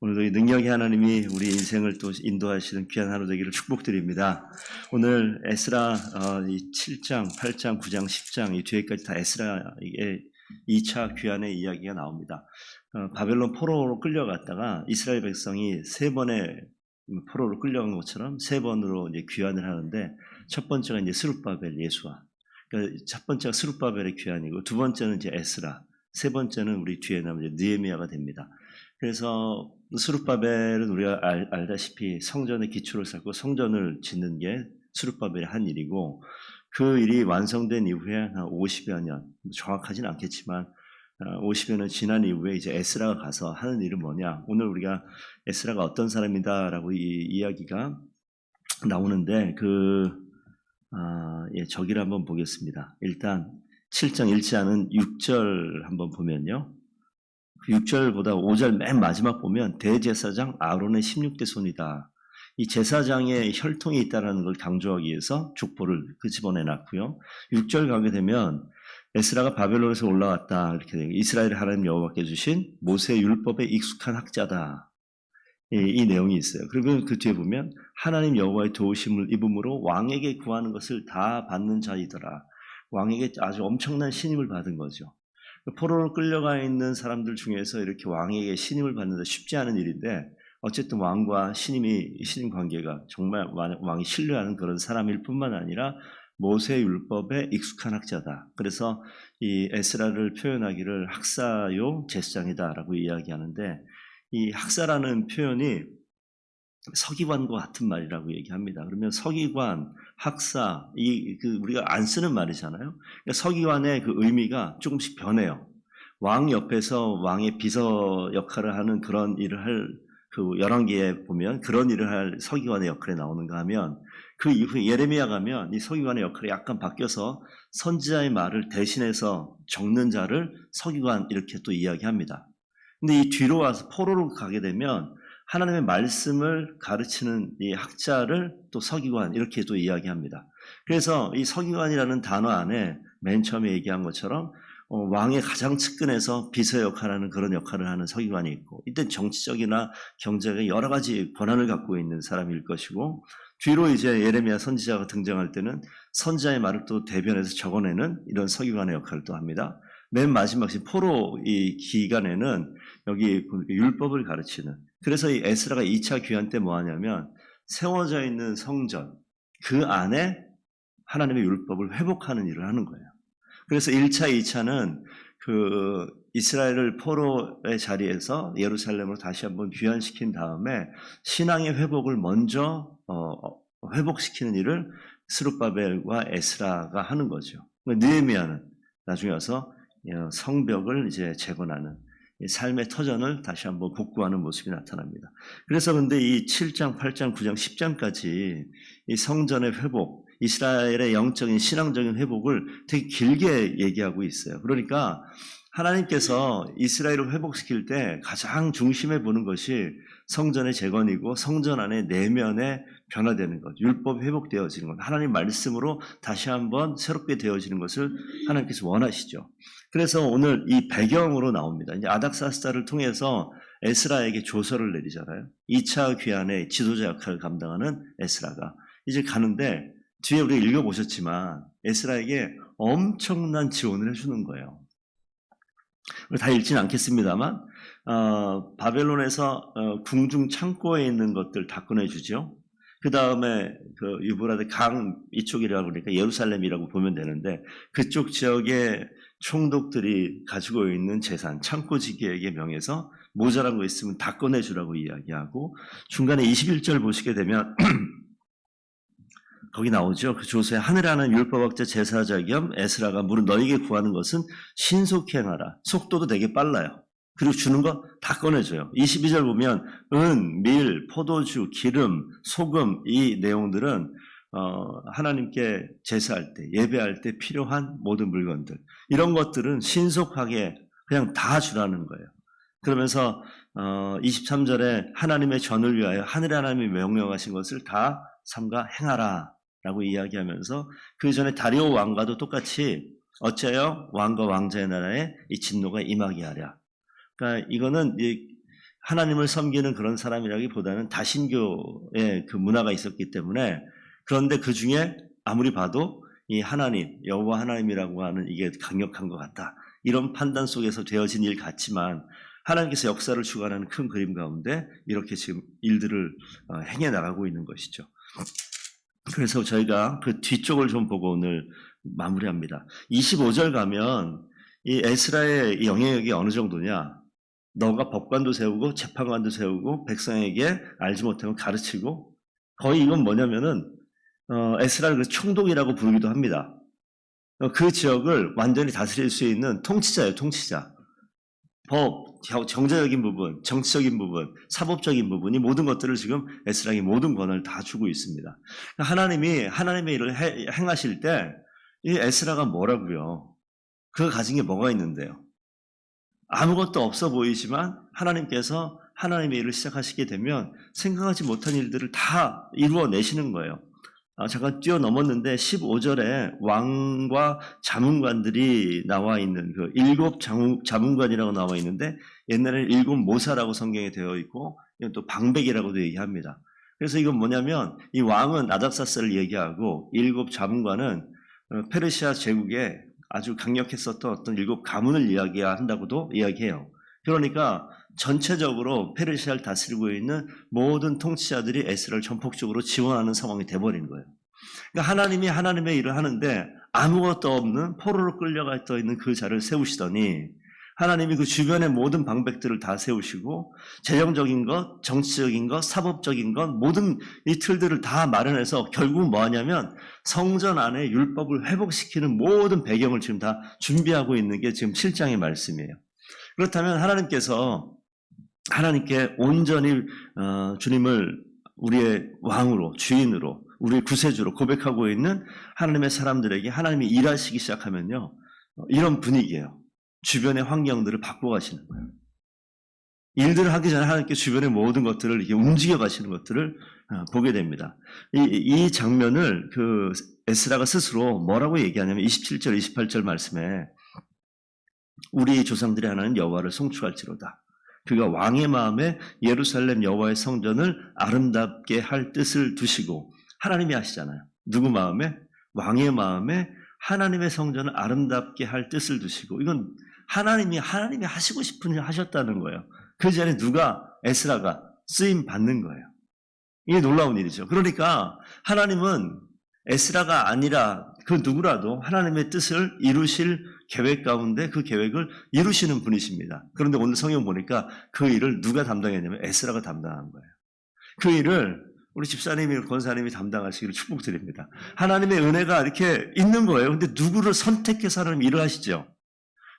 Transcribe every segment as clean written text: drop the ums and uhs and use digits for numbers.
오늘도 이 능력의 하나님이 우리 인생을 또 인도하시는 귀한 하루 되기를 축복드립니다. 오늘 에스라 이 7장, 8장, 9장, 10장 이 뒤에까지 다 에스라의 2차 귀환의 이야기가 나옵니다. 바벨론 포로로 끌려갔다가 이스라엘 백성이 세 번의 포로로 끌려간 것처럼 세 번으로 이제 귀환을 하는데, 첫 번째가 이제 스룹바벨 예수와, 그러니까 첫 번째가 스룹바벨의 귀환이고 두 번째는 이제 에스라, 세 번째는 우리 뒤에 나오는 느헤미야가 됩니다. 그래서 스룹바벨은 우리가 알다시피 성전의 기초를 쌓고 성전을 짓는 게 스룹바벨의 한 일이고, 그 일이 완성된 이후에 한 50여 년, 정확하진 않겠지만 50여 년 지난 이후에 이제 에스라가 가서 하는 일은 뭐냐, 오늘 우리가 에스라가 어떤 사람이다라고 이 이야기가 나오는데, 저기를 한번 보겠습니다. 일단 7장 읽지 않은 6절 한번 보면요, 6절보다 5절 맨 마지막 보면 대제사장 아론의 16대 손이다. 이 제사장의 혈통이 있다는 걸 강조하기 위해서 족보를 집어내놨고요. 6절 가게 되면 에스라가 바벨론에서 올라왔다 이렇게 되고, 이스라엘 하나님 여호와께 주신 모세 율법에 익숙한 학자다. 이 내용이 있어요. 그러면 그 뒤에 보면 하나님 여호와의 도우심을 입음으로 왕에게 구하는 것을 다 받는 자이더라. 왕에게 아주 엄청난 신임을 받은 거죠. 포로로 끌려가 있는 사람들 중에서 이렇게 왕에게 신임을 받는 데 쉽지 않은 일인데, 어쨌든 왕과 신임 관계가 정말 왕이 신뢰하는 그런 사람일 뿐만 아니라 모세 율법에 익숙한 학자다. 그래서 이 에스라를 표현하기를 학사요 제사장이다라고 이야기하는데, 이 학사라는 표현이 서기관과 같은 말이라고 얘기합니다. 그러면 서기관, 학사, 우리가 안 쓰는 말이잖아요. 그러니까 서기관의 그 의미가 조금씩 변해요. 왕 옆에서 왕의 비서 역할을 하는 그런 일을 할, 열왕기에 보면 그런 일을 할 서기관의 역할에 나오는가 하면, 그 이후에 예레미야 가면 이 서기관의 역할이 약간 바뀌어서 선지자의 말을 대신해서 적는 자를 서기관 이렇게 또 이야기합니다. 근데 이 뒤로 와서 포로로 가게 되면 하나님의 말씀을 가르치는 이 학자를 또 서기관 이렇게 또 이야기합니다. 그래서 이 서기관이라는 단어 안에 맨 처음에 얘기한 것처럼 왕의 가장 측근에서 비서 역할하는 그런 역할을 하는 서기관이 있고, 이때 정치적이나 경제의 여러 가지 권한을 갖고 있는 사람일 것이고, 뒤로 이제 예레미야 선지자가 등장할 때는 선지자의 말을 또 대변해서 적어내는 이런 서기관의 역할을 또 합니다. 맨 마지막 포로 이 기간에는 여기 율법을 가르치는, 그래서 이 에스라가 2차 귀환 때 뭐 하냐면 세워져 있는 성전 그 안에 하나님의 율법을 회복하는 일을 하는 거예요. 그래서 1차, 2차는 그 이스라엘을 포로의 자리에서 예루살렘으로 다시 한번 귀환시킨 다음에 신앙의 회복을 먼저 회복시키는 일을 스룹바벨과 에스라가 하는 거죠. 느헤미야는 나중에 와서 성벽을 이제 재건하는 삶의 터전을 다시 한번 복구하는 모습이 나타납니다. 그래서 근데 이 7장, 8장, 9장, 10장까지 이 성전의 회복, 이스라엘의 영적인 신앙적인 회복을 되게 길게 얘기하고 있어요. 그러니까 하나님께서 이스라엘을 회복시킬 때 가장 중심에 보는 것이 성전의 재건이고, 성전 안에 내면에 변화되는 것, 율법이 회복되어지는 것, 하나님 말씀으로 다시 한번 새롭게 되어지는 것을 하나님께서 원하시죠. 그래서 오늘 이 배경으로 나옵니다. 이제 아닥사스다를 통해서 에스라에게 조서를 내리잖아요. 2차 귀환의 지도자 역할을 감당하는 에스라가 이제 가는데, 뒤에 우리가 읽어보셨지만 에스라에게 엄청난 지원을 해주는 거예요. 다 읽지는 않겠습니다만 바벨론에서 궁중 창고에 있는 것들 다 꺼내주죠. 그 다음에 그 유브라데 강 이쪽이라고 그러니까 예루살렘이라고 보면 되는데, 그쪽 지역의 총독들이 가지고 있는 재산, 창고지기에게 명해서 모자란 거 있으면 다 꺼내주라고 이야기하고, 중간에 21절 보시게 되면 거기 나오죠. 그 조서에 하늘에 하는 율법학자 제사자 겸 에스라가 물은 너에게 구하는 것은 신속히 행하라. 속도도 되게 빨라요. 그리고 주는 거 다 꺼내줘요. 22절 보면 은, 밀, 포도주, 기름, 소금 이 내용들은 하나님께 제사할 때, 예배할 때 필요한 모든 물건들, 이런 것들은 신속하게 그냥 다 주라는 거예요. 그러면서 23절에 하나님의 전을 위하여 하늘의 하나님이 명령하신 것을 다 삼가 행하라 라고 이야기하면서, 그 전에 다리오 왕과도 똑같이 어째요 왕과 왕자의 나라에 이 진노가 임하게 하랴. 그러니까 이거는 하나님을 섬기는 그런 사람이라기보다는 다신교의 그 문화가 있었기 때문에, 그런데 그 중에 아무리 봐도 이 하나님, 여호와 하나님이라고 하는 이게 강력한 것 같다. 이런 판단 속에서 되어진 일 같지만 하나님께서 역사를 주관하는 큰 그림 가운데 이렇게 지금 일들을 행해 나가고 있는 것이죠. 그래서 저희가 그 뒤쪽을 좀 보고 오늘 마무리합니다. 25절 가면 이 에스라의 이 영향력이 어느 정도냐? 너가 법관도 세우고 재판관도 세우고 백성에게 알지 못하면 가르치고, 거의 이건 뭐냐면은 에스라를 총독이라고 부르기도 합니다. 그 지역을 완전히 다스릴 수 있는 통치자예요, 통치자. 법, 경제적인 부분, 정치적인 부분, 사법적인 부분, 이 모든 것들을 지금 에스라에게 모든 권한을 다 주고 있습니다. 하나님이 하나님의 일을 행하실 때 이 에스라가 뭐라고요? 그가 가진 게 뭐가 있는데요? 아무것도 없어 보이지만 하나님께서 하나님의 일을 시작하시게 되면 생각하지 못한 일들을 다 이루어내시는 거예요. 잠깐 뛰어넘었는데 15절에 왕과 자문관들이 나와 있는 그 7 자문관이라고 나와 있는데, 옛날에는 7 모사라고 성경에 되어 있고 이건 또 방백이라고도 얘기합니다. 그래서 이건 뭐냐면 이 왕은 아닥사스를 얘기하고 7 자문관은 페르시아 제국에 아주 강력했었던 어떤 7 가문을 이야기한다고도 이야기해요. 그러니까 전체적으로 페르시아를 다스리고 있는 모든 통치자들이 에스라를 전폭적으로 지원하는 상황이 돼버린 거예요. 그러니까 하나님이 하나님의 일을 하는데 아무것도 없는 포로로 끌려가 있는 그 자를 세우시더니, 하나님이 그 주변의 모든 방백들을 다 세우시고 재정적인 것, 정치적인 것, 사법적인 것, 모든 이 틀들을 다 마련해서 결국은 뭐하냐면 성전 안에 율법을 회복시키는 모든 배경을 지금 다 준비하고 있는 게 지금 7장의 말씀이에요. 그렇다면 하나님께 온전히 주님을 우리의 왕으로, 주인으로, 우리의 구세주로 고백하고 있는 하나님의 사람들에게 하나님이 일하시기 시작하면요, 이런 분위기예요. 주변의 환경들을 바꿔가시는 거예요. 일들을 하기 전에 하나님께 주변의 모든 것들을 이렇게 움직여 가시는 것들을 보게 됩니다. 이 장면을 그 에스라가 스스로 뭐라고 얘기하냐면 27절, 28절 말씀에 우리 조상들의 하나님 여호와를 송축할지로다. 그가 왕의 마음에 예루살렘 여호와의 성전을 아름답게 할 뜻을 두시고, 하나님이 하시잖아요. 누구 마음에? 왕의 마음에 하나님의 성전을 아름답게 할 뜻을 두시고, 이건 하나님이 하시고 싶은 일 하셨다는 거예요. 그 자리에 에스라가 쓰임 받는 거예요. 이게 놀라운 일이죠. 그러니까 하나님은 에스라가 아니라 그 누구라도 하나님의 뜻을 이루실 계획 가운데 그 계획을 이루시는 분이십니다. 그런데 오늘 성경 보니까 그 일을 누가 담당했냐면 에스라가 담당한 거예요. 그 일을 우리 집사님이, 권사님이 담당하시기를 축복드립니다. 하나님의 은혜가 이렇게 있는 거예요. 근데 누구를 선택해서 하나님 일을 하시죠?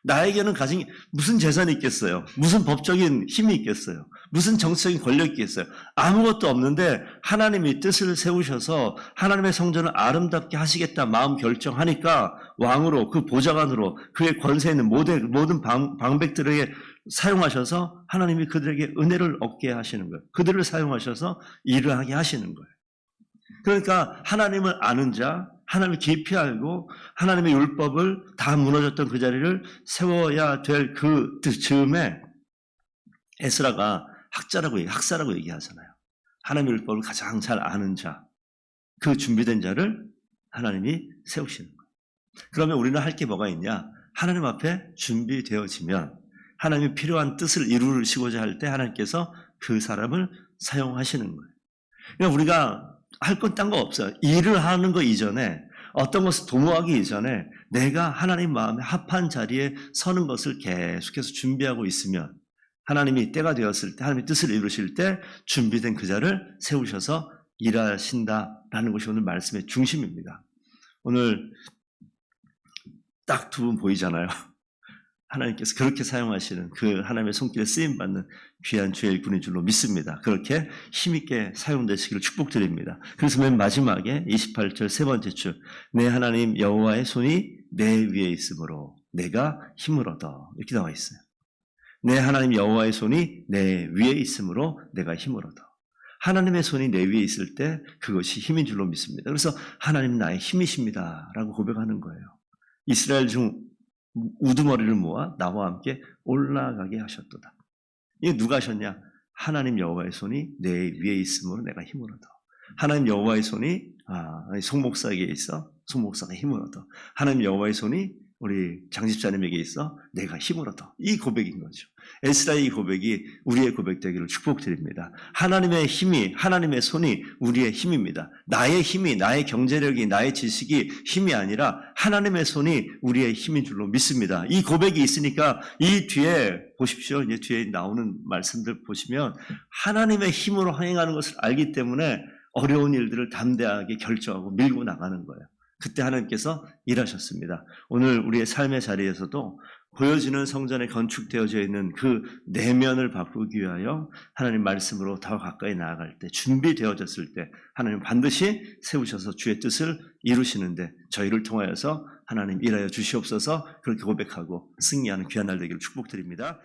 나에게는 가진 무슨 재산이 있겠어요? 무슨 법적인 힘이 있겠어요? 무슨 정치적인 권력이 있겠어요? 아무것도 없는데 하나님이 뜻을 세우셔서 하나님의 성전을 아름답게 하시겠다 마음 결정하니까 왕으로, 그 보좌관으로, 그의 권세 있는 모든 방백들에게 사용하셔서 하나님이 그들에게 은혜를 얻게 하시는 거예요. 그들을 사용하셔서 일을 하게 하시는 거예요. 그러니까 하나님을 아는 자, 하나님을 깊이 알고 하나님의 율법을 다 무너졌던 그 자리를 세워야 될 그 즈음에 에스라가 학사라고 얘기하잖아요. 하나님의 율법을 가장 잘 아는 자, 그 준비된 자를 하나님이 세우시는 거예요. 그러면 우리는 할 게 뭐가 있냐? 하나님 앞에 준비되어지면 하나님이 필요한 뜻을 이루시고자 할 때 하나님께서 그 사람을 사용하시는 거예요. 그러니까 우리가 할 건 딴 거 없어요. 일을 하는 거 이전에, 어떤 것을 도모하기 이전에 내가 하나님 마음에 합한 자리에 서는 것을 계속해서 준비하고 있으면 하나님이 때가 되었을 때, 하나님의 뜻을 이루실 때 준비된 그 자를 세우셔서 일하신다라는 것이 오늘 말씀의 중심입니다. 오늘 딱 두 분 보이잖아요. 하나님께서 그렇게 사용하시는 그 하나님의 손길에 쓰임받는 귀한 주의 일꾼인 줄로 믿습니다. 그렇게 힘있게 사용되시기를 축복드립니다. 그래서 맨 마지막에 28절 세 번째 줄, 내 하나님 여호와의 손이 내 위에 있으므로 내가 힘을 얻어, 이렇게 나와 있어요. 내 하나님 여호와의 손이 내 위에 있으므로 내가 힘을 얻어. 하나님의 손이 내 위에 있을 때 그것이 힘인 줄로 믿습니다. 그래서 하나님 나의 힘이십니다 라고 고백하는 거예요. 이스라엘 중 우두머리를 모아 나와 함께 올라가게 하셨도다. 이게 누가 하셨냐? 하나님 여호와의 손이 내 위에 있으므로 내가 힘을 얻어. 하나님 여호와의 손이 송 목사에게 있어 송 목사가 힘을 얻어. 하나님 여호와의 손이 우리 장집사님에게 있어 내가 힘을 얻어. 이 고백인 거죠. 에스라의 이 고백이 우리의 고백 되기를 축복드립니다. 하나님의 힘이, 하나님의 손이 우리의 힘입니다. 나의 힘이, 나의 경제력이, 나의 지식이 힘이 아니라 하나님의 손이 우리의 힘인 줄로 믿습니다. 이 고백이 있으니까 이 뒤에 보십시오. 이제 뒤에 나오는 말씀들 보시면 하나님의 힘으로 행하는 것을 알기 때문에 어려운 일들을 담대하게 결정하고 밀고 나가는 거예요. 그때 하나님께서 일하셨습니다. 오늘 우리의 삶의 자리에서도 보여지는 성전에 건축되어져 있는 그 내면을 바꾸기 위하여 하나님 말씀으로 더 가까이 나아갈 때, 준비되어졌을 때 하나님 반드시 세우셔서 주의 뜻을 이루시는데 저희를 통하여서 하나님 일하여 주시옵소서. 그렇게 고백하고 승리하는 귀한 날 되기를 축복드립니다.